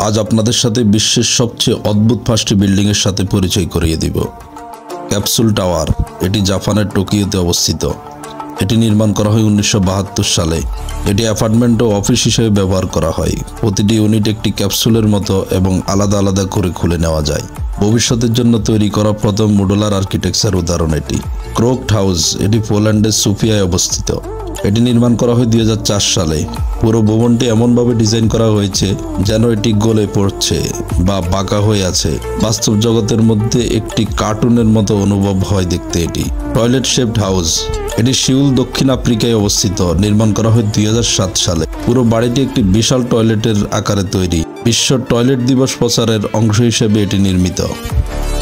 আজ আপনাদের সাথে বিশ্বের সবচেয়ে অদ্ভুত 5টি বিল্ডিং এর সাথে পরিচয় করিয়ে দিব। ক্যাপসুল টাওয়ার, এটি জাপানের টোকিওতে অবস্থিত। এটি নির্মাণ করা হয় 1972 সালে। এটি অ্যাপার্টমেন্ট ও অফিস হিসেবে ব্যবহার করা হয়। প্রতিটি ইউনিট একটি ক্যাপসুলের মতো এবং আলাদা আলাদা করে খুলে নেওয়া যায়। ভবিষ্যতের জন্য তৈরি করা প্রথম মডুলার আর্কিটেকচার উদাহরণ এটি। ক্রোকড হাউস, এটি পোল্যান্ডের সোফিয়ায় অবস্থিত। এটি নির্মাণ করা হয় 2004 সালে। পুরো ভবনটি এমনভাবে ডিজাইন করা হয়েছে যেন এটি গলে পড়ছে বা বাঁকা হয়ে আছে। বাস্তব জগতের মধ্যে একটি কার্টুনের মতো অনুভব হয় দেখতে এটি। টয়লেট শেপড হাউস, এটি সিউল, দক্ষিণ আফ্রিকায় অবস্থিত। নির্মাণ করা হয় 2007 সালে। পুরো বাড়িটি একটি বিশাল টয়লেটের আকারে তৈরি। বিশ্ব টয়লেট দিবস প্রচারের অংশ হিসেবে এটি নির্মিত।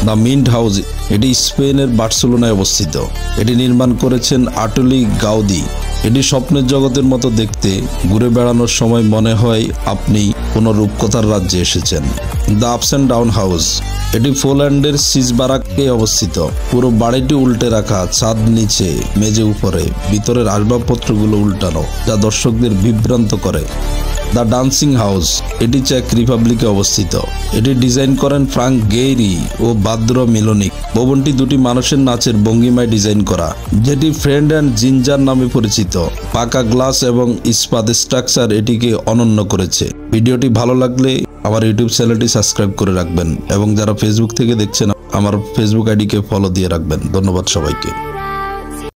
দ্য মিন্ট হাউস, এটি স্পেনের বার্সেলোনায় অবস্থিত। এটি নির্মাণ করেছেন আটলি গাউদি। এটি স্বপ্নের জগতের মতো দেখতে। ঘুরে বেড়ানোর সময় মনে হয় আপনি কোনো রূপকথার রাজ্যে এসেছেন। The ups and down house, এটি পোল্যান্ডের সিজবারাকে অবস্থিত। পুরো বাড়িটি উল্টে রাখা, ছাদ নিচে, মেঝে উপরে, ভিতরের আসবাবপত্রগুলো উল্টানো, যা দর্শকদের বিভ্রান্ত করে। দ্য ডান্সিং হাউস, এটি চেক রিপাবলিকে অবস্থিত। এটি ডিজাইন করেন ফ্রাঙ্ক গেইরি ও বাদ্র মিলোনিক। ভবনটি দুটি মানুষের নাচের ভঙ্গিমায় ডিজাইন করা, যেটি ফ্রেন্ড অ্যান্ড জিঞ্জার নামে পরিচিত। পাকা গ্লাস এবং ইস্পাত স্ট্রাকচার এটিকে অনন্য করেছে। ভিডিওটি ভালো লাগলে আমার ইউটিউব চ্যানেলটি সাবস্ক্রাইব করে রাখবেন এবং যারা ফেসবুক থেকে দেখছেন আমার ফেসবুক আইডিকে ফলো দিয়ে রাখবেন। ধন্যবাদ সবাইকে।